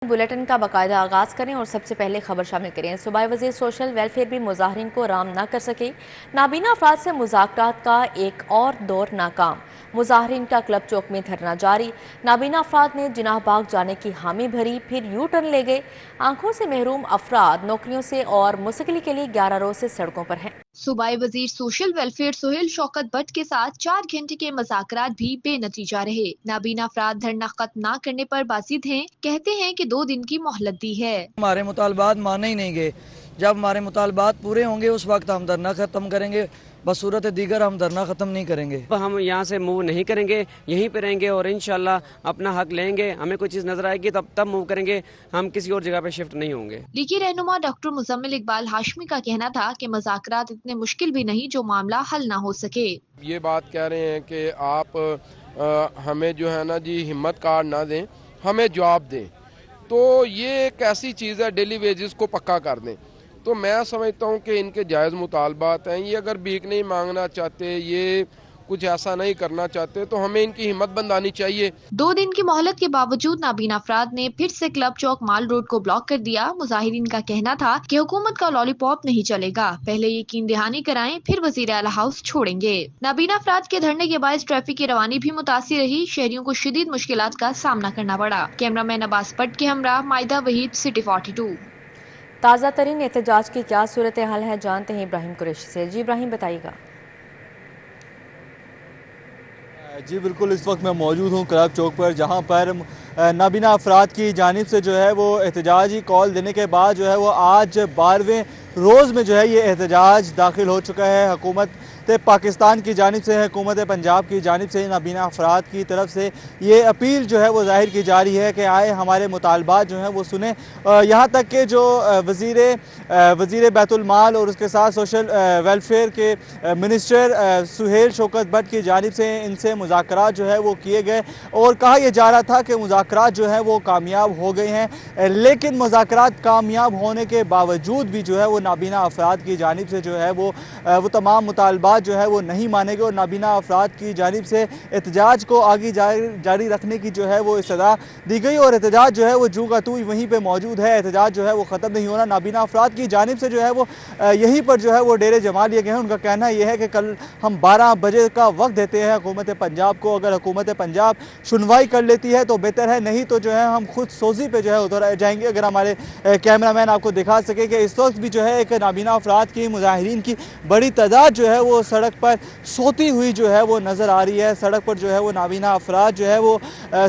Bulletin का बाकायदा आगाज करें और सबसे पहले खबर शामिल करें। सूबाई वजीर सोशल वेलफेयर भी मुजाहरीन को राम न कर सके। नाबीना अफराद से मुज़ाकरात का एक और दौर नाकाम। मुजाहरीन का क्लब चौक में धरना जारी। नाबीना अफराद ने जिनाह बाग जाने की हामी भरी, फिर यू टर्न ले गए। आंखों से महरूम अफराद नौकरियों से और मुस्तकिली के लिए 11 रोज से सड़कों पर हैं। सूबाई वजीर सोशल वेलफेयर सुहेल शौकत भट्ट के साथ 4 घंटे के मुज़ाकरात भी बेनतीजा रहे। नाबीना अफराद धरना खत्म न करने पर बाजिद हैं, कहते हैं कि 2 दिन की मोहलत दी है। हमारे मुतालबात माने ही नहीं गए। जब हमारे मुतालबात पूरे होंगे उस वक्त हम धरना खत्म करेंगे, बसूरत दीगर हम धरना खत्म नहीं करेंगे। हम यहाँ से मूव नहीं करेंगे, यहीं पे रहेंगे और इंशाल्लाह अपना हक लेंगे। हमें कोई चीज़ नजर आएगी तब मूव करेंगे, हम किसी और जगह पे शिफ्ट नहीं होंगे। लीगी रहनुमा डॉक्टर मुजम्मिल इकबाल हाशमी का कहना था कि मुज़ाकरात इतने मुश्किल भी नहीं जो मामला हल ना हो सके। ये बात कह रहे हैं कि आप हमें जो है ना जी हिम्मत कार्ड ना दें, हमें जवाब दें। तो ये एक ऐसी चीज़ है, डेली वेजेस को पक्का कर दें। तो मैं समझता हूँ कि इनके जायज़ मुतालबात हैं। ये अगर भीख नहीं मांगना चाहते, ये कुछ ऐसा नहीं करना चाहते, तो हमें इनकी हिम्मत बंधानी चाहिए। 2 दिन की मोहलत के बावजूद नाबीना अफराद ने फिर से क्लब चौक माल रोड को ब्लॉक कर दिया। मुजाहिरीन का कहना था कि हुकूमत का लॉलीपॉप नहीं चलेगा, पहले यकीन दहानी कराएं फिर वजीर आला हाउस छोड़ेंगे। नाबीना अफराद के धरने के बाद ट्रैफिक की रवानी भी मुतासिर रही। शहरियों को शदीद मुश्किलात का सामना करना पड़ा। कैमरामैन अब्बास पट के हमरा माइदा वहीद, सिटी 42। ताज़ा तरीन एहतजाज की क्या सूरत हाल है, जानते हैं इब्राहिम कुरैशी से। जी इब्राहिम, बताइएगा। जी बिल्कुल, इस वक्त मैं मौजूद हूँ क्लब चौक पर, जहाँ पर नाबीना अफराद की जानिब से जो है वो एहतजाजी कॉल देने के बाद जो है वो आज 12वें रोज़ में जो है ये एहतजाज दाखिल हो चुका है। हुकूमत पाकिस्तान की जानिब से, हुकूमत पंजाब की जानिब से नाबीना अफराद की तरफ से ये अपील जो है वो जाहिर की जा रही है कि आए हमारे मुतालबात जो हैं वो सुने। यहाँ तक कि जो वज़ीर बैतुल माल और उसके साथ सोशल वेलफेयर के मिनिस्टर सुहेल शौकत भट्ट की जानिब से इनसे मुज़ाकरात जो है वो किए गए और कहा यह जा रहा था कि मुज़ाकरात जो है वो कामयाब हो गए हैं। लेकिन मुज़ाकरात कामयाब होने के बावजूद भी जो है वो नाबीना अफराद की जानिब से जो है वो तमाम मुतालबात जो है वो नहीं माने गए और नाबीना अफराद की जानिब से एहतजाज को आगे जारी रखने की जो है वो इस्तदा दी गई और एहतजाज जो है वो जू का तू वहीं पे मौजूद है। एहतजाज जो है वो ख़त्म नहीं होना। नाबीना अफराद की जानिब से जो है वो यहीं पर जो है वो डेरे जमा लिए गए हैं। उनका कहना यह है कि कल हम 12 बजे का वक्त देते हैं हुकूमत पंजाब को। अगर हुकूमत पंजाब सुनवाई कर लेती है तो बेहतर है, नहीं तो जो है हम खुद सोजी पे जो है उतर जाएंगे। अगर हमारे कैमरामैन आपको दिखा सके कि इस वक्त भी जो है एक नाबीना अफराद की मुजाहिरीन की बड़ी तादाद जो है वो सड़क पर सोती हुई जो है वो नज़र आ रही है। सड़क पर जो है वो नाबीना अफराद जो है वो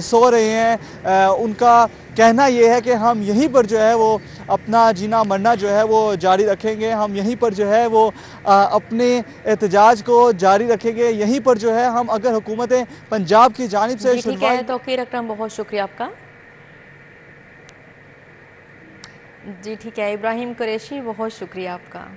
सो रहे हैं। उनका कहना यह है कि हम यहीं पर जो है वो अपना जीना मरना जो है वो जारी रखेंगे। हम यहीं पर जो है वो अपने एहतजाज को जारी रखेंगे। यहीं पर जो है हम अगर हुकूमत पंजाब की जानिब से ठीक है तौकीर अकरम, बहुत शुक्रिया आपका। जी ठीक है इब्राहिम कुरैशी, बहुत शुक्रिया आपका।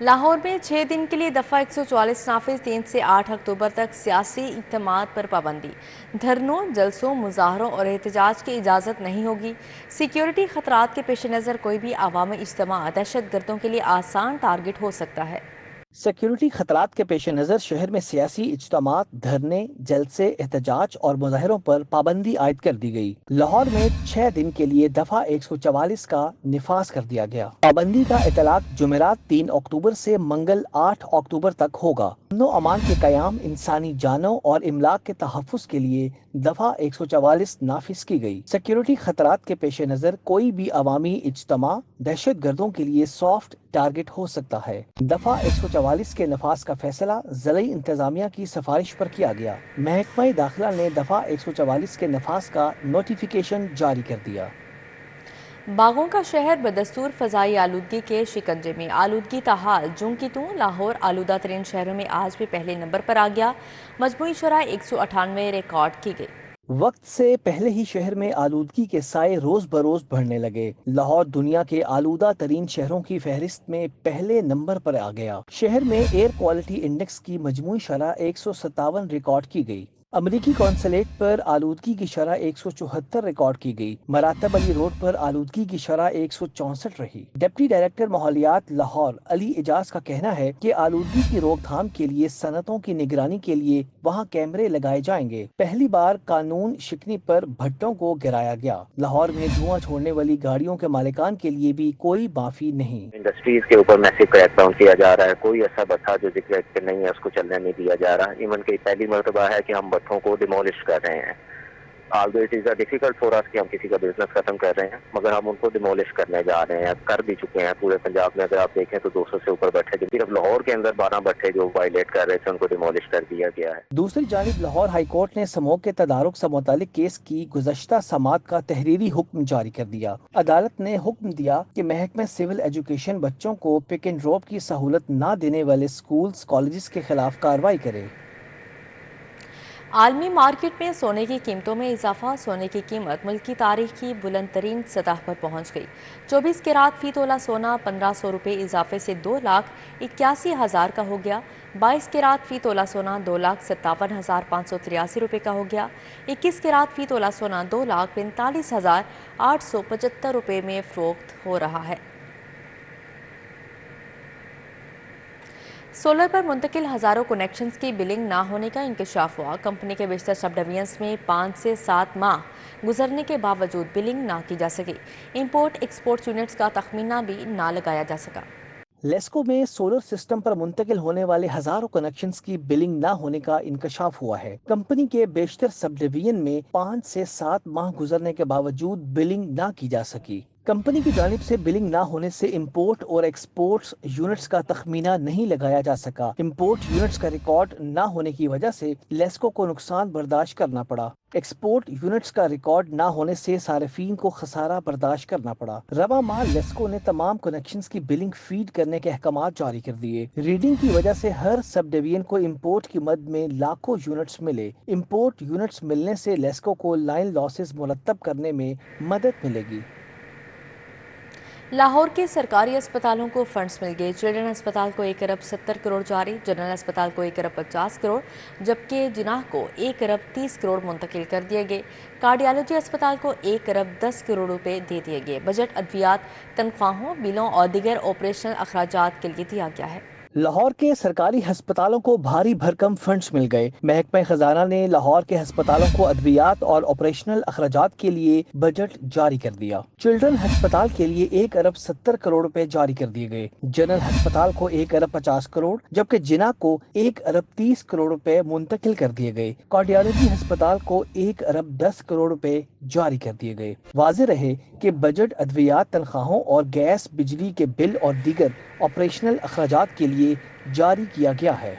लाहौर में 6 दिन के लिए दफ़ा 144 नाफिज, 3 से 8 अक्टूबर तक सियासी इज्तिमात पर पाबंदी। धरनों, जलसों, मुजाहरों और एहतजाज की इजाज़त नहीं होगी। सिक्योरिटी खतरात के पेश नज़र कोई भी अवामी इज्तिमा दहशत गर्दों के लिए आसान टारगेट हो सकता है। सिक्योरिटी खतरात के पेश नज़र शहर में सियासी इज्तिमात, धरने, जलसे, एहतजाज और मुजाहरों पर पाबंदी आयद कर दी गई। लाहौर में 6 दिन के लिए दफा 144 का निफाज कर दिया गया। पाबंदी का इतलाक जुमेरात 3 अक्टूबर से मंगल 8 अक्टूबर तक होगा। अमन अमान के कयाम, इंसानी जानों और इमलाक के तहफ़्फ़ुज़ के लिए दफा 144 नाफिज की गई। सिक्योरिटी खतरात के पेश नज़र कोई भी अवामी इज्तिमा दहशत गर्दों के लिए सॉफ्ट टारगेट हो सकता है। दफा 144 के नफाज का फैसला ज़िली इंतजामिया की सिफारिश पर किया गया। महकमा दाखिला ने दफा 144 के नफाज का नोटिफिकेशन जारी कर दिया। बागों का शहर बदस्तूर फजाई आलूदगी के शिकंजे में। आलूदगी ताहाल जूं की तू लाहौर आलूदा तरीन शहरों में आज भी पहले नंबर पर आ गया। मजमूई शरह 198 रिकॉर्ड की गई। वक्त से पहले ही शहर में आलूदगी के साए रोज बरोज बढ़ने लगे। लाहौर दुनिया के आलूदा तरीन शहरों की फहरिस्त में पहले नंबर पर आ गया। शहर में एयर क्वालिटी इंडेक्स की मजमूई शरह 157 रिकॉर्ड की गई। अमरीकी कौंसलेट पर आलूदगी की शरह 174 रिकॉर्ड की गई। मरातब अली रोड पर आलूदगी की शरह 164 रही। डिप्टी डायरेक्टर माहौलियात लाहौर अली एजाज का कहना है कि आलूदगी की रोकथाम के लिए सनतों की निगरानी के लिए वहाँ कैमरे लगाए जाएंगे। पहली बार कानून शिकनी पर भट्टों को गिराया गया। लाहौर में धुआं छोड़ने वाली गाड़ियों के मालिकान के लिए भी कोई माफी नहीं। इंडस्ट्रीज के ऊपर मैसिव क्रैकडाउन किया जा रहा है। कोई ऐसा भट्ठा जो जिक्र नहीं है उसको चलने नहीं दिया जा रहा। इवन की पहली मर्तबा है कि हम भट्ठों को डिमोलिश कर रहे हैं। although it is difficult for us कि हम किसी का बिजनेस खत्म कर रहे हैं, मगर हम उनको डिमोलिश करने जा रहे हैं, कर भी चुके हैं। पूरे पंजाब में अगर आप देखें तो 200 से ऊपर भट्टे, जो सिर्फ लाहौर के अंदर 12 भट्टे जो वायलेट कर रहे थे उनको डिमोलिश कर दिया गया है। दूसरी जानिब लाहौर हाई कोर्ट ने समूह के तदारुक से मुतालिक केस की गुज़श्ता समात का तहरीरी हुक्म जारी कर दिया। अदालत ने हुक्म दिया कि महकमे सिविल एजुकेशन बच्चों को पिक एंड ड्रॉप की सहूलत न देने वाले स्कूल्स कॉलेजेस के खिलाफ कार्रवाई करे। आलमी मार्केट में सोने की कीमतों में इजाफा। सोने की कीमत मुल्क की तारीख की बुलंद तरीन सतह पर पहुँच गई। 24 कैरात फी तोला सोना 1500 रुपये इजाफे से 2,81,000 का हो गया। 22 कैरात फी तोला सोना 2,57,583 रुपये का हो गया। 21 कैरात फी तोला सोना 2,45,875 रुपये में फरोख्त हो रहा है। सोलर पर मुंतकिल हज़ारों कनेक्शंस की बिलिंग ना होने का इंकशाफ हुआ। कंपनी के बेशतर सब डिवीजन्स में 5 से 7 माह गुजरने के बावजूद बिलिंग ना की जा सकी। इंपोर्ट एक्सपोर्ट यूनिट्स का तखमीना भी ना लगाया जा सका। लेस्को में सोलर सिस्टम पर मुंतकिल होने वाले हजारों कनेक्शंस की बिलिंग न होने का इंकशाफ हुआ है। कंपनी के बेशतर सब डिवीजन में 5 से 7 माह गुजरने के बावजूद बिलिंग न की जा सकी। कंपनी की जानिब से बिलिंग ना होने से इंपोर्ट और एक्सपोर्ट्स यूनिट्स का तखमीना नहीं लगाया जा सका। इंपोर्ट यूनिट्स का रिकॉर्ड ना होने की वजह से लेस्को को नुकसान बर्दाश्त करना पड़ा। एक्सपोर्ट यूनिट्स का रिकॉर्ड ना होने से सार्फिन को खसारा बर्दाश्त करना पड़ा। रवा माह लेस्को ने तमाम कनेक्शंस की बिलिंग फीड करने के अहकामात जारी कर दिए। रीडिंग की वजह से हर सब डिवीजन को इंपोर्ट की मद में लाखों यूनिट्स मिले। इंपोर्ट यूनिट्स मिलने से लेस्को को लाइन लॉसेस मुरतब करने में मदद मिलेगी। लाहौर के सरकारी अस्पतालों को फंड्स मिल गए। चिल्ड्रन अस्पताल को 1 अरब 70 करोड़ जारी, जनरल अस्पताल को 1 अरब 50 करोड़, जबकि जिनाह को 1 अरब 30 करोड़ मुंतकिल कर दिए गए। कार्डियोलॉजी अस्पताल को 1 अरब 10 करोड़ रुपए दे दिए गए। बजट अद्वियात, तनख्वाहों, बिलों और दीगर ऑपरेशनल अखराजात के लिए दिया गया है। लाहौर के सरकारी अस्पतालों को भारी भरकम फंड्स मिल गए। महकमा खजाना ने लाहौर के अस्पतालों को अद्वियात और ऑपरेशनल अखराजात के लिए बजट जारी कर दिया। चिल्ड्रन अस्पताल के लिए 1 अरब 70 करोड़ रुपए जारी कर दिए गए। जनरल अस्पताल को 1 अरब 50 करोड़, जबकि जिना को 1 अरब 30 करोड़ रुपए मुंतकिल कर दिए गए। कार्डियोलॉजी अस्पताल को 1 अरब 10 करोड़ रुपए जारी कर दिए गए। वाज़ेह रहे कि बजट अद्वियात, तनख्वाहों और गैस बिजली के बिल और दीगर ऑपरेशनल अखराजात के लिए जारी किया गया है।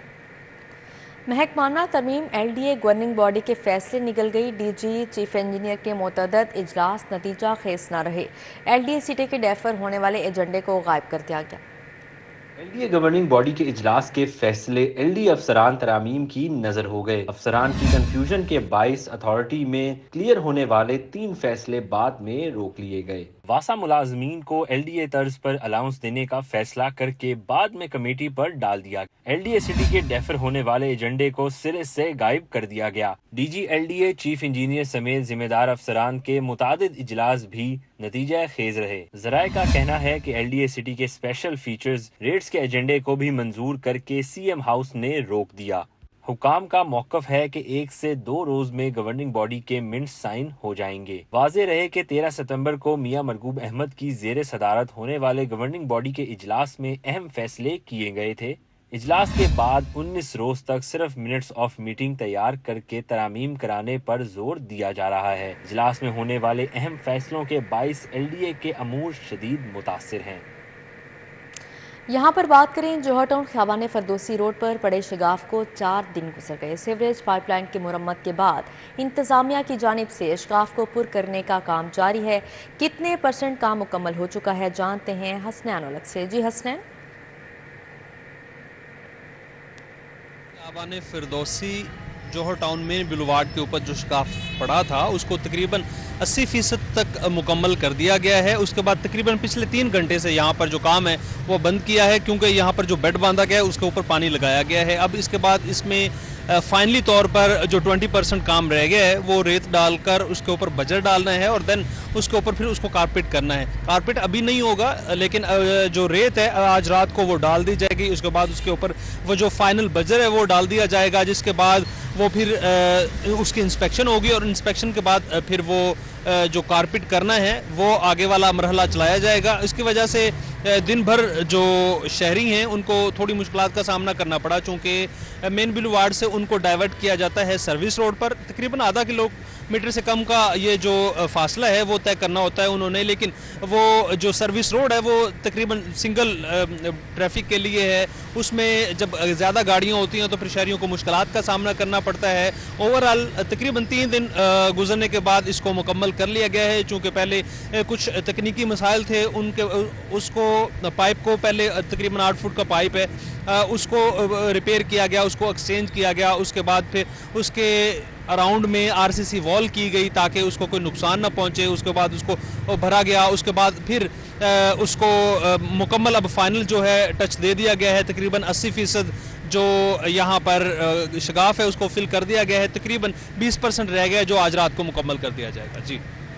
महकमाना तरमीम LDA गवर्निंग बॉडी के फैसले निकल गई। DG चीफ इंजीनियर के मुतअद्दिद इजलास नतीजा खेस न रहे। LDA सीटें के डेफर होने वाले एजेंडे को गायब कर दिया गया। LDA गवर्निंग बॉडी के इजलास के फैसले LDA अफसरान तरामीम की नजर हो गए। अफसरान की कंफ्यूजन के बाइस अथॉरिटी में क्लियर होने वाले 3 फैसले बाद में रोक लिए गए। वासा मुलाजमीन को LDA तर्ज पर अलाउंस देने का फैसला करके बाद में कमेटी पर डाल दिया। LDA सिटी के डेफर होने वाले एजेंडे को सिरे से गायब कर दिया गया। DG LDA चीफ इंजीनियर समेत जिम्मेदार अफसरान के मुतादिद इजलास भी नतीजा खेज रहे। जराए का कहना है कि LDA सिटी के स्पेशल फीचर्स रेट्स के एजेंडे को भी मंजूर करके CM हाउस ने रोक दिया। हुकाम का मौकफ है कि 1 से 2 रोज में गवर्निंग बॉडी के मिनट्स साइन हो जाएंगे। वाज़ेह रहे कि 13 सितंबर को मियां मरगूब अहमद की ज़ेरे सदारत होने वाले गवर्निंग बॉडी के इजलास में अहम फैसले किए गए थे। इजलास के बाद 19 रोज तक सिर्फ मिनट्स ऑफ मीटिंग तैयार करके तरामीम कराने पर जोर दिया जा रहा है। इजलास में होने वाले अहम फैसलों के बाइस LDA के अमूर शदीद मुतासिर हैं। यहाँ पर बात करें जौहर टाउन ख़ियाबान फरदौसी रोड पर पड़े शगाफ को 4 दिन गुजर गए। सीवरेज पाइपलाइन की मुरम्मत के बाद इंतज़ामिया की जानिब से शगाफ को पुर करने का काम जारी है। कितने % काम मुकम्मल हो चुका है, जानते हैं हसनैन उलग से। जी हसनैन। ख़ियाबान फरदौसी जौहर टाउन में बुलवार्ड के ऊपर जो शगाफ पड़ा था उसको तकरीबन 80% तक मुकम्मल कर दिया गया है। उसके बाद तकरीबन पिछले 3 घंटे से यहाँ पर जो काम है वो बंद किया है, क्योंकि यहाँ पर जो बेड बांधा गया है उसके ऊपर पानी लगाया गया है। अब इसके बाद इसमें फाइनली तौर पर जो 20% काम रह गया है वो रेत डालकर उसके ऊपर बजर डालना है और देन उसके ऊपर फिर उसको कारपेट करना है। कारपेट अभी नहीं होगा, लेकिन जो रेत है आज रात को वो डाल दी जाएगी। उसके बाद उसके ऊपर वो जो फाइनल बजर है वो डाल दिया जाएगा, जिसके बाद वो फिर उसकी इंस्पेक्शन होगी और इंस्पेक्शन के बाद फिर वो जो कारपेट करना है वो आगे वाला मरहला चलाया जाएगा। इसकी वजह से दिन भर जो शहरी हैं उनको थोड़ी मुश्किलात का सामना करना पड़ा, चूँकि मेन बुलेवार्ड से उनको डाइवर्ट किया जाता है सर्विस रोड पर। तकरीबन आधा किलोमीटर से कम का ये जो फासला है वो तय करना होता है उन्होंने, लेकिन वो जो सर्विस रोड है वो तकरीबन सिंगल ट्रैफिक के लिए है। उसमें जब ज़्यादा गाड़ियाँ होती हैं तो फिर शहरियों को मुश्किलात का सामना करना पड़ता है। ओवरऑल तकरीबन 3 दिन गुजरने के बाद इसको मुकम्मल कर लिया गया है, चूँकि पहले कुछ तकनीकी मसाइल थे उनके उसको पाइप को पहले तकरीबन 8 फुट का पाइप है उसको रिपेयर किया गया, उसको एक्सचेंज किया गया। उसके बाद फिर उसके अराउंड में आरसीसी वॉल की गई ताकि उसको कोई नुकसान ना पहुंचे। उसके बाद उसको भरा गया, उसके बाद फिर उसको मुकम्मल अब फाइनल जो है टच दे दिया गया है। तकरीबन 80% जो यहाँ पर शगाफ है उसको फिल कर दिया गया है, तकरीबन 20% रह गया जो आज रात को मुकम्मल कर दिया जाएगा।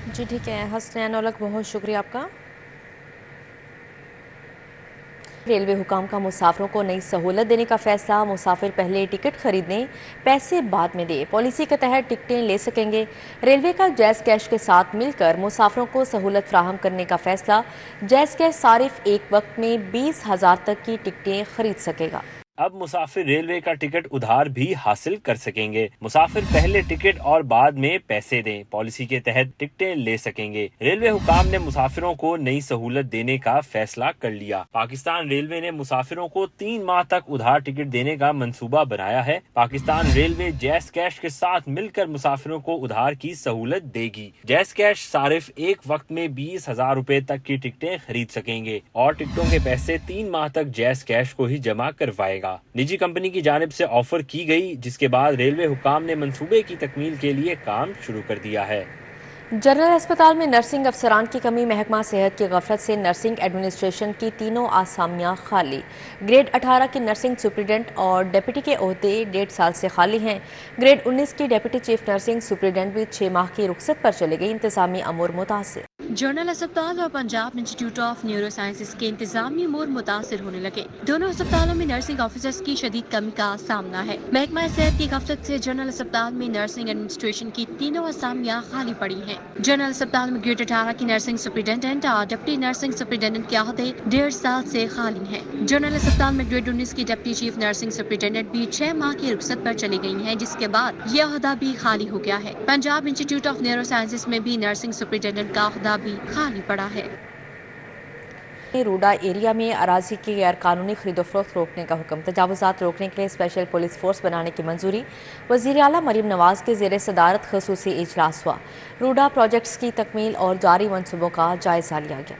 जी ठीक है हसनैन औलख, बहुत शुक्रिया आपका। रेलवे हुकाम का मुसाफिरों को नई सहूलत देने का फैसला। मुसाफिर पहले टिकट खरीदने, पैसे बाद में दे। पॉलिसी के तहत टिकटें ले सकेंगे। रेलवे का जैज़ कैश के साथ मिलकर मुसाफिरों को सहूलत फ्राहम करने का फैसला। जैज़ कैश सारिफ एक वक्त में 20,000 तक की टिकटें खरीद सकेगा। अब मुसाफिर रेलवे का टिकट उधार भी हासिल कर सकेंगे। मुसाफिर पहले टिकट और बाद में पैसे दें। पॉलिसी के तहत टिकटें ले सकेंगे। रेलवे हुकाम ने मुसाफिरों को नई सहूलत देने का फैसला कर लिया। पाकिस्तान रेलवे ने मुसाफिरों को 3 माह तक उधार टिकट देने का मंसूबा बनाया है। पाकिस्तान रेलवे जैज़ कैश के साथ मिलकर मुसाफिरों को उधार की सहूलत देगी। जैज़ कैश सारिफ एक वक्त में 20,000 रुपए तक की टिकटें खरीद सकेंगे और टिकटों के पैसे 3 माह तक जैज़ कैश को ही जमा करवाएगा। निजी कंपनी की जानिब से ऑफर की गई, जिसके बाद रेलवे हुकाम ने मंसूबे की तकमील के लिए काम शुरू कर दिया है। जनरल अस्पताल में नर्सिंग अफसरान की कमी। महकमा सेहत की गफलत से नर्सिंग एडमिनिस्ट्रेशन की तीनों आसामियां खाली। ग्रेड 18 की नर्सिंग सुप्रिटेंडेंट और डिप्टी के ओहदे 1.5 साल से खाली हैं। ग्रेड 19 की डिप्टी चीफ नर्सिंग सुप्रिटेंडेंट भी 6 माह की रुखसत पर चले गई। इंतजामी अमूर मुतासिर। जनरल अस्पताल और Punjab institute of neuro sciences के इंतजामी अमूर मुतासिर होने लगे। दोनों अस्पतालों में नर्सिंग ऑफिसर्स की शदीद कमी का सामना है। महकमा सेहत की गफलत से जनरल अस्पताल में नर्सिंग एडमिनिस्ट्रेशन की तीनों आसामियां खाली पड़ी हैं। जनरल अस्पताल में ग्रेड 18 की नर्सिंग सुप्रिटेंडेंट और डिप्टी नर्सिंग सुप्रिटेंडेंट के ओहदे 1.5 साल से खाली हैं। जनरल अस्पताल में ग्रेड 19 की डिप्टी चीफ नर्सिंग सुप्रिटेंडेंट भी 6 माह की रुखसत पर चली गई हैं, जिसके बाद ये ओहदा भी खाली हो गया है। Punjab institute of neuro sciences में भी नर्सिंग सुप्रिटेंडेंट का ओहदा भी खाली पड़ा है। रूडा एरिया में अराजी की गैर कानूनी खरीदोफरोख्त रोकने का हुक्म। तजावुजात रोकने के लिए स्पेशल पुलिस फोर्स बनाने की मंजूरी। वज़ीर आला मरीम नवाज के ज़ेर सदारत खसूसी इजलास हुआ। रूडा प्रोजेक्ट्स की तकमील और जारी मनसूबों का जायजा लिया गया।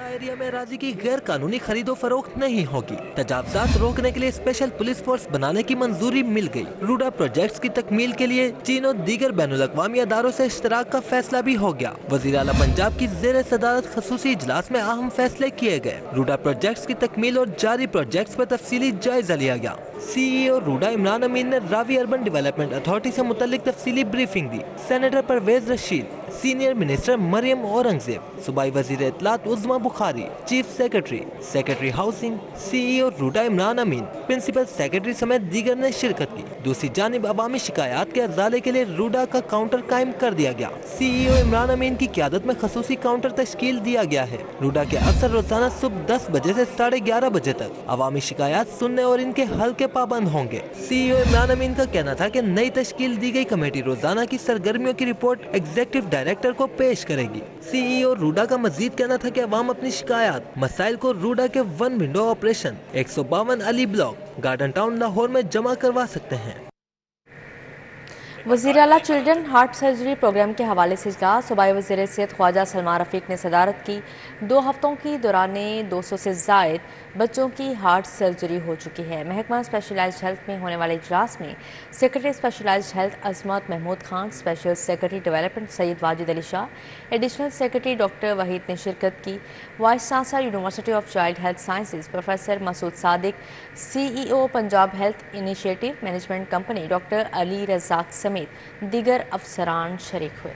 एरिया में अराजी की गैर कानूनी खरीदो फरोख्त नहीं होगी। तजावजात रोकने के लिए स्पेशल पुलिस फोर्स बनाने की मंजूरी मिल गई। रूडा प्रोजेक्ट्स की तकमील के लिए चीन और दीगर बैनुल-अक़वामी अदारों से इश्तराक का फैसला भी हो गया। वज़ीर आला पंजाब की ज़ेर सदारत खसूसी इजलास में अहम फैसले किए गए। रूडा प्रोजेक्ट्स की तकमील और जारी प्रोजेक्ट्स पर तफसीली जायजा लिया गया। CEO रूडा इमरान अमीन ने रावी अर्बन डेवलपमेंट अथॉरिटी से मुतल्लिक तफसीली ब्रीफिंग दी। Senator Parvez Rashid, senior minister Maryam Aurangzeb, सूबाई वजीर इत्तलात Uzma Bukhari, chief secretary housing, CEO RUDA Imran Amin, principal secretary समेत दीगर ने शिरकत की। दूसरी जानिब अवामी शिकायत के अजाले के लिए रूडा का काउंटर कायम कर दिया गया। CEO इमरान अमीन की क़यादत में खसूसी काउंटर तश्कील दिया गया है। रूडा के अफसर रोजाना सुबह 10 बजे से 11:30 बजे तक अवामी शिकायत सुनने और इनके हल के पाबंद होंगे। CEO इमरान अमीन का कहना था कि नई तश्कील दी गई कमेटी रोजाना की सरगर्मियों की रिपोर्ट एग्जीक्यूटिव डायरेक्टर को पेश करेगी। CEO रूडा का मजीद कहना था कि अवाम अपनी शिकायत मसाइल को रूडा के 1 window operation 152 Ali block, garden town, Lahore में जमा करवा सकते हैं। वज़ीर आला चिल्ड्रन हार्ट सर्जरी प्रोग्राम के हवाले से इजलास। सूबाई वज़ीर सेहत ख्वाजा सलमान रफ़ीक ने सदारत की। 2 हफ्तों की दौरान 200 से ज़ायद बच्चों की हार्ट सर्जरी हो चुकी है। महकमा स्पेशलाइज्ड हेल्थ में होने वाले इजलास में secretary specialized health Azmat Mahmood Khan, special secretary development Syed Wajid Ali Shah, additional secretary doctor Waheed ने शिरकत की। Vice chancellor university of child health sciences professor Masood Sadiq, CEO Punjab health initiative management company doctor Ali Razzaq समेत दीगर अफसरान शरीक हुए।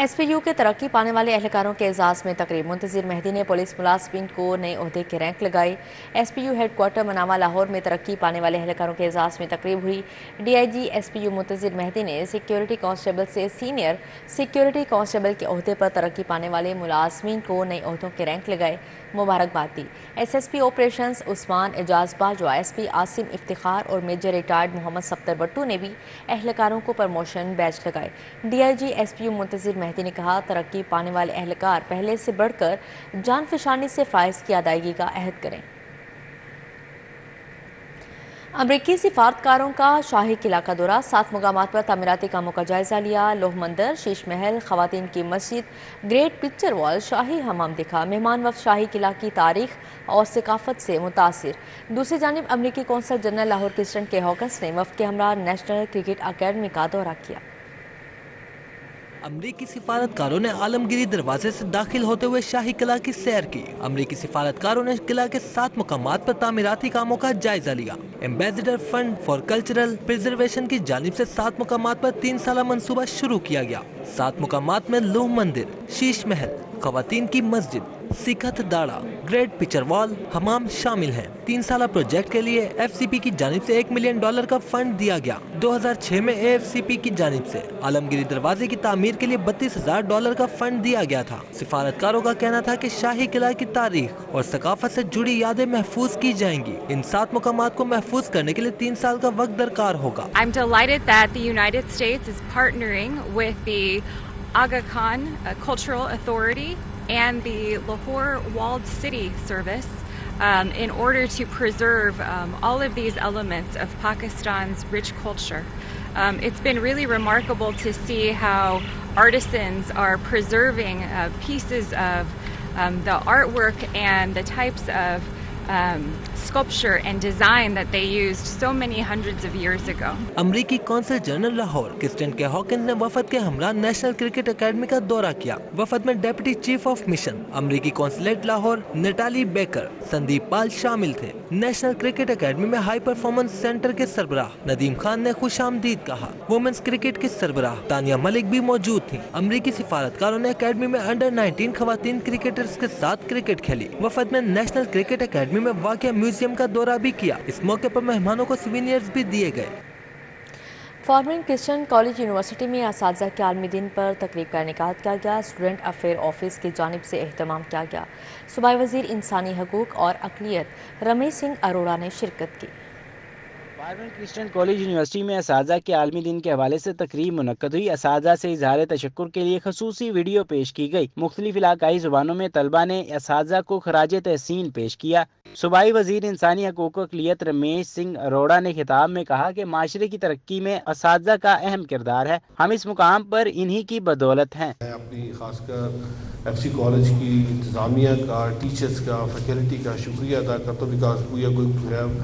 SPU के तरक्की पाने वाले एहलकारों के एजाज़ में तकरीब। मुंतज़िर मेहदी ने पुलिस मुलाज़िमीन को नए ओहदे के रैंक लगाए। SPU हेडक्वार्टर मनावा लाहौर में तरक्की पाने वाले एहलकारों के एजाज़ में तकरीब हुई। DIG SPU मुंतज़िर मेहदी ने सिक्योरिटी कांस्टेबल से सीनियर सिक्योरिटी कांस्टेबल के ओहदे पर तरक्की पाने वाले मुलाज़िमीन को नए ओहदों के रैंक लगाए, मुबारकबाद दी। SSP operations Usman Ejaz Bajwa, SP Asim Iftikhar और मेजर रिटायर्ड मोहम्मद सफ्तर बट्टू ने भी एहलकारों को प्रमोशन बैच लगाए। DIG SPU मुंतज़िर मेहदी ने कहा, तरक्की पाने वाले एहलकार पहले से बढ़कर जान फिशानी से फ़राइज़ की अदायगी का अहद करें। अमरीकी सिफारतकारों का शाही किला का दौरा। 7 मुकामात पर तामीराती कामों का जायजा लिया। लोह मंदिर, शीश महल, खवातीन की मस्जिद, ग्रेट पिक्चर वॉल, शाही हमाम दिखा। मेहमान वफ्द शाही किला की तारीख और सकाफत से मुतासिर। दूसरी जानिब अमरीकी कौंसल जनरल लाहौर क्रिस्टन के हॉकस ने वफ्द के हमरा नेशनल क्रिकेट अकेडमी का दौरा किया। अमरीकी सिफारतकारों ने आलमगीरी दरवाजे से दाखिल होते हुए शाही किला की सैर की। अमरीकी सिफारतकारों ने किला के 7 मुकामात पर तामीराती कामों का जायजा लिया। Ambassador fund for cultural preservation की जानिब से 7 मुकामात पर 3 साला मंसूबा शुरू किया गया। 7 मुकामात में लोह मंदिर, शीश महल, खवातीन की मस्जिद, सिखत दाड़ा, ग्रेट पिक्चर वॉल, हमाम शामिल हैं। 3 साला प्रोजेक्ट के लिए FCP की जानिब से $1 मिलियन का फंड दिया गया। 2006 में AFCP की जानिब से आलमगीरी दरवाजे की तामीर के लिए $32,000 का फंड दिया गया था। सिफारतकारों का कहना था कि शाही किला की तारीख और सकाफत से जुड़ी यादें महफूज की जाएंगी। इन 7 मुकामात को महफूज करने के लिए 3 साल का वक्त दरकार होगा। I'm delighted that the United States is partnering with the Aga Khan Cultural Authority and the Lahore Walled City Service in order to preserve all of these elements of Pakistan's rich culture. It's been really remarkable to see how artisans are preserving pieces of the artwork and the types of sculpture and design that they used so many hundreds of years ago. अमरीकी consul general Lahore Kristen के Hawkins ने वफद के हमरा national cricket academy का दौरा किया। वफद में डेप्यूटी चीफ ऑफ मिशन अमरीकी consulate Lahore Natalie Baker, Sandeep Pal शामिल थे। नेशनल क्रिकेट अकेडमी में हाई परफॉर्मेंस सेंटर के सरबराह नदीम खान ने खुशामदीद कहा। वुमेन्स क्रिकेट की सरबराह तानिया मलिक भी मौजूद थी। अमरीकी सिफारतकारों ने अकेडमी में अंडर 19 खवातीन क्रिकेटर्स के साथ क्रिकेट खेली। वफद में नेशनल क्रिकेट अकेडमी में वाक़िया म्यूजियम का दौरा भी किया। इस मौके पर मेहमानों को सिविनियर्स भी दिए गए। फॉर्मन क्रिश्चियन कॉलेज यूनिवर्सिटी में असातिज़ा के आलमी दिन पर तकरीब का इनेकाद किया गया। स्टूडेंट अफेयर ऑफिस की जानिब से एहतमाम किया गया। सूबाई वज़ीर इंसानी हकूक़ और अक़लियत रमेश सिंह अरोड़ा ने शिरकत की। फॉर्मन क्रिश्चियन कॉलेज यूनिवर्सिटी में असातिज़ा के आलमी दिन के हवाले से तकरीब मुनक्कद हुई। असातिज़ा से इज़हार तशक्कुर के लिए खसूसी वीडियो पेश की गई। मुख्तलिफ इलाकाई ज़ुबानों में तलबा ने असातिज़ा को खराज तहसीन पेश किया। सूबाई वज़ीर इंसानी हकूक़ अक़लियत रमेश सिंह अरोड़ा ने खिताब में कहा कि माशरे की तरक्की में असातिज़ा का अहम किरदार है। हम इस मुकाम पर इन्हीं की बदौलत हैं। अपनी खासकर FC कॉलेज की इंतज़ामिया का, टीचर्स का, फैकल्टी का शुक्रिया अदा करता हूँ because we are going to have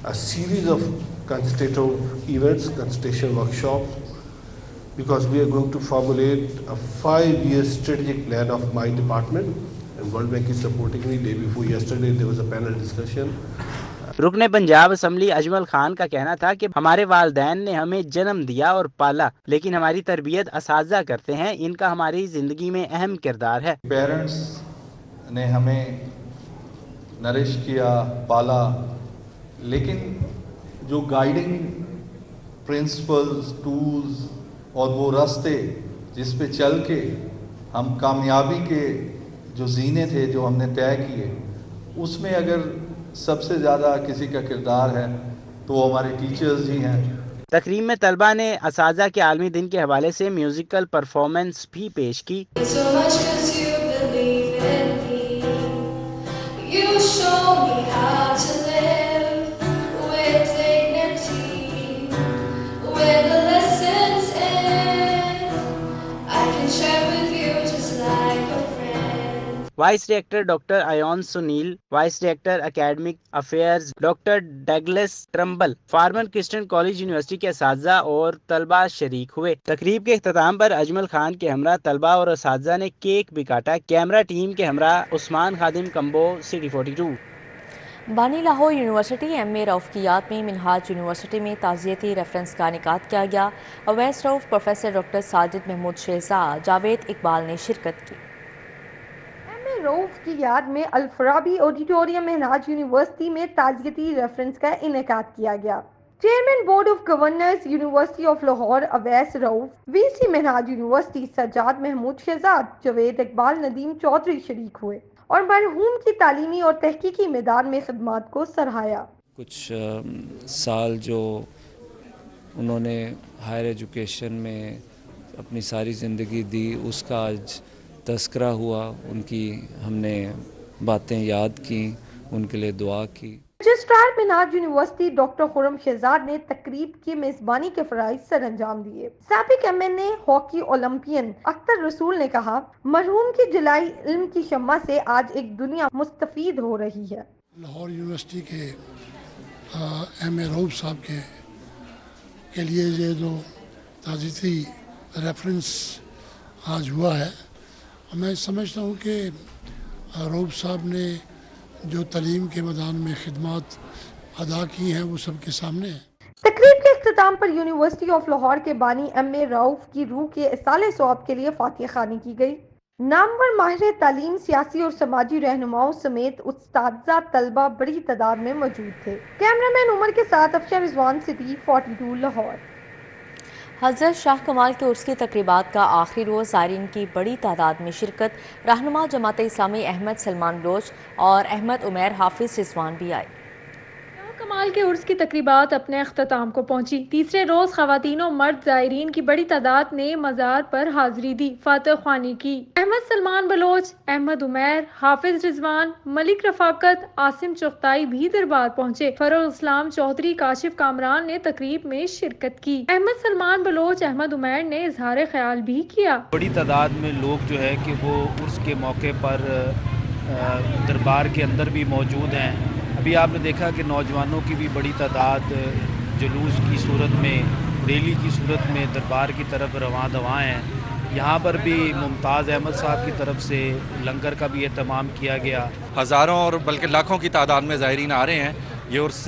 a series of consultative events, consultation workshops, because we are going to formulate a 5-year strategic plan of my department, and World Bank is supporting me. Day before yesterday there was a panel discussion. रुकने Punjab assembly Ajmal Khan का कहना था कि हमारे वालिदैन ने हमें जन्म दिया और पाला, लेकिन हमारी तरबियत असातिज़ा करते हैं। इनका हमारी ज़िंदगी में अहम किरदार है। पेरेंट्स ने हमें नरिश किया, पाला, लेकिन जो गाइडिंग प्रिंसिपल्स, टूल्स और वो रास्ते जिस पे चल के हम कामयाबी के जो ज़ीने थे जो हमने तय किए, उसमें अगर सबसे ज़्यादा किसी का किरदार है तो वो हमारे टीचर्स ही हैं। तकरीब में तलबा ने असातिज़ा के आलमी दिन के हवाले से म्यूज़िकल परफॉर्मेंस भी पेश की। Vice director doctor ion Sunil, vice director academic affairs doctor Douglas tremble, farmer Christian college university के असातिज़ा और तलबा शरीक हुए। तकरीब के इख्तिताम पर अजमल खान के हमरा तलबा और असातिज़ा ने केक भी काटा। कैमरा टीम के हमरा उस्मान खादिम कंबो, सिटी 42। बानी Lahore university M A Rauf की याद में मिनहाज यूनिवर्सिटी में ताज़ियती रेफरेंस का इनेकाद किया गया। अवैस रऊफ़, प्रोफेसर डॉक्टर साजिद महमूद शहजाद, जावेद इकबाल ने शिरकत की। एम ए रऊफ़ की याद में अल-फराबी ऑडिटोरियम मिनहाज यूनिवर्सिटी में ताज़ियती रेफरेंस का इनेकाद किया गया। Chairman board of governors university of Lahore Awais Rauf, VC Minhaj university Sajjad Mahmood Shahzad, Javed Iqbal, Nadeem Chaudhry शरीक हुए और मरहूम की तालीमी और तहकीकी मैदान में खिदमात को सराहाया। कुछ साल जो उन्होंने हायर एजुकेशन में अपनी सारी ज़िंदगी दी, उसका आज तज़किरा हुआ, उनकी हमने बातें याद की, उनके लिए दुआ की। Registrar Minhaj university doctor Khurram Shahzad ने तकरीब की मेज़बानी के फ़राइज़ सर अंजाम दिए। साबिक MNA हॉकी ओलंपियन अख्तर रसूल ने कहा, मरहूम की जलाई इल्म की शम्मा से आज एक दुनिया मुस्तफ़ीद हो रही है। लाहौर यूनिवर्सिटी के MA रऊफ़ साहब के लिए ये जो ताज़ियती रेफरेंस आज हुआ है, मैं समझता हूँ कि रऊफ़ साहब ने जो तालीम के मैदान में खिदमत अदा की हैं वो सबके सामने है। तकरीब के इख्तिताम पर यूनिवर्सिटी ऑफ लाहौर के बानी MA रऊफ़ की रूह के इसाले सवाब के लिए फातिहा खानी की गई। नामवर माहिर तालीम, सियासी और समाजी रहनुमाओं समेत उस्ताद तलबा बड़ी तादाद में मौजूद थे। कैमरामैन उमर के साथ अफशर रिजवान, सिटी 42 लाहौर। हज़रत शाह कमाल के उर्स की तकरीबात का आखिरी रोज़ ज़ायरीन की बड़ी तादाद में शिरकत। रहनुमा जमात इस्लामी अहमद सलमान बलोच और अहमद उमैर हाफिज़ रिजवान भी आए। कमाल के उर्स की तकरीबात अपने अख्ताम को पहुंची। तीसरे रोज खवातीन और मर्द ज़ायरीन की बड़ी तादाद ने मज़ार पर हाजिरी दी, फातह ख्वानी की। अहमद सलमान बलोच, अहमद उमैर, हाफिज रिजवान, मलिक रफाकत, आसिम चुगताई भी दरबार पहुंचे। फरोल इस्लाम चौधरी, काशिफ कामरान ने तकरीब में शिरकत की। अहमद सलमान बलोच, अहमद उमैर ने इजहार ख्याल भी किया। बड़ी तादाद में लोग जो है कि वो उर्स के मौके पर दरबार के अंदर भी मौजूद हैं। अभी आपने देखा कि नौजवानों की भी बड़ी तादाद जुलूस की सूरत में, रैली की सूरत में दरबार की तरफ रवां दवां हैं। यहाँ पर भी मुमताज़ अहमद साहब की तरफ से लंगर का भी एहतमाम किया गया। हज़ारों और बल्कि लाखों की तादाद में ज़ायरीन आ रहे हैं। ये उर्स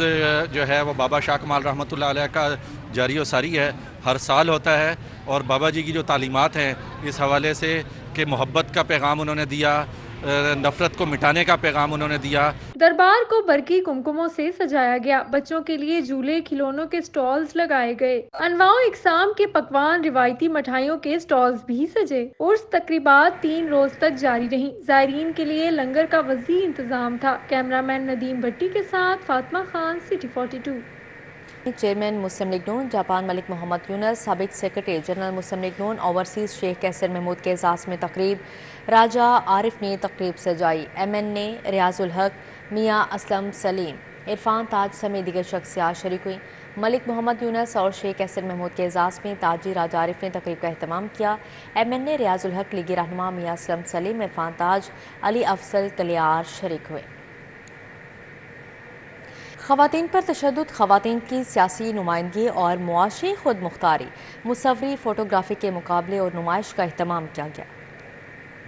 जो है वो बाबा शाह कमाल रहमतुल्लाह अलैह का जारी व सारी है, हर साल होता है। और बाबा जी की जो तालीमात हैं इस हवाले से कि मोहब्बत का पैगाम उन्होंने दिया, नफरत को मिटाने का पैगाम उन्होंने दिया। दरबार को बरकी कुमकुमों से सजाया गया। बच्चों के लिए झूले, खिलौनों के स्टॉल्स लगाए गए। अनवाओ इकसाम के पकवान, रिवायती मिठाइयों के स्टॉल्स भी सजे। उर्स तकरीबात 3 रोज तक जारी रही। ज़ायरीन के लिए लंगर का वसी इंतजाम था। कैमरामैन नदीम भट्टी के साथ फातिमा खान, सिटी 42। चेयरमैन मुस्लिम लीग नून जापान मलिक मोहम्मद यूनुस, साबिक सेक्रेटरी जनरल मुस्लिम लीग नून ओवरसीज शेख कैसर महमूद के एजाज़ में तकरीब। राजा आरिफ ने तकरीब सजाई। MNA रियाजुल हक, मियाँ असलम सलीम, इरफान ताज समेत दीगर शख्सियात शरीक हुई। मलिक मोहम्मद यूनुस और शेख कैसर महमूद के एजाज़ में ताजी राजा आरिफ ने तकरीब का अहतमाम किया। MNA रियाजुल हक, लीगी रहनुमा मियाँ असलम सलीम, इरफान ताज, अली अफजल तलियार शरीक हुए। ख़वातीन पर तशद्दुद, ख़वातीन की सियासी नुमाइंदगी और मुआशी खुद मुख्तारी, मुसव्वरी फोटोग्राफी के मुकाबले और नुमाइश का अहतमाम किया गया।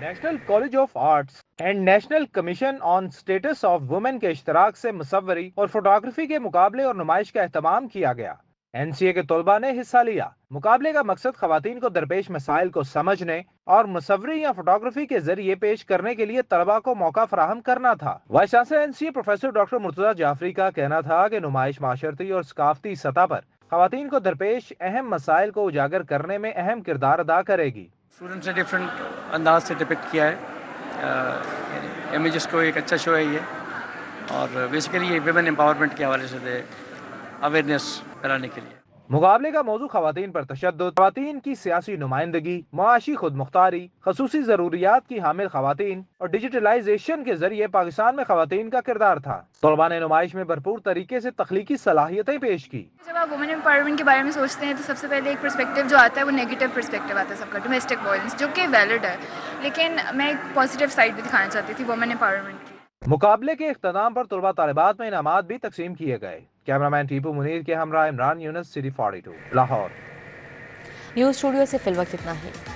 National college of arts and national commission on status of women के इश्तराक से मुसव्वरी और फोटोग्राफी के मुकाबले और नुमाइश का अहतमाम किया गया। NCA के तलबा ने हिस्सा लिया। मुकाबले का मकसद खवातीन को दरपेश मसाइल को समझने और मुसव्वरी या फोटोग्राफी के जरिए पेश करने के लिए तलबा को मौका फराहम करना था। Vice chancellor NCA professor doctor Murtaza Jafri का कहना था कि नुमाइश माशरती और सकाफती सतह पर खवातीन को दरपेश अहम मसाइल को उजागर करने में अहम किरदार अदा करेगी। स्टूडेंट्स ने डिफरेंट अंदाज से डिपिक्ट किया है इमेजेस को। एक अच्छा शो है ये, और बेसिकली ये विमेन एम्पावरमेंट के हवाले से अवेयरनेस कराने के लिए। मुकाबले का मौजू खवातीन पर तशद्दुद, खवातीन की सियासी नुमाइंदगी, मुआशी खुद मुख्तारी, खसूसी जरूरियात की हामिल खवातीन और डिजिटलाइजेशन के जरिए पाकिस्तान में खवातीन का किरदार था। तलबा ने नुमाइश में भरपूर तरीके से तख्लीकी सलाहियतें पेश की। जब आप वुमेन एम्पावरमेंट के बारे में सोचते हैं तो सबसे पहले एक पर्सपेक्टिव जो आता है वो नेगेटिव पर्सपेक्टिव आता है सबका, डोमेस्टिक वायलेंस, जो कि वैलिड है, लेकिन मैं एक पॉजिटिव साइड भी दिखाना चाहती थी वुमेन एम्पावरमेंट की। मुकाबले के इख्तिताम पर तलबा तालिबात में इनामात भी तकसीम किए गए। कैमरामैन टीपू मुनीर के हमरा Imran Yunus, city 42, Lahore. News studio से फिल वक्त इतना ही।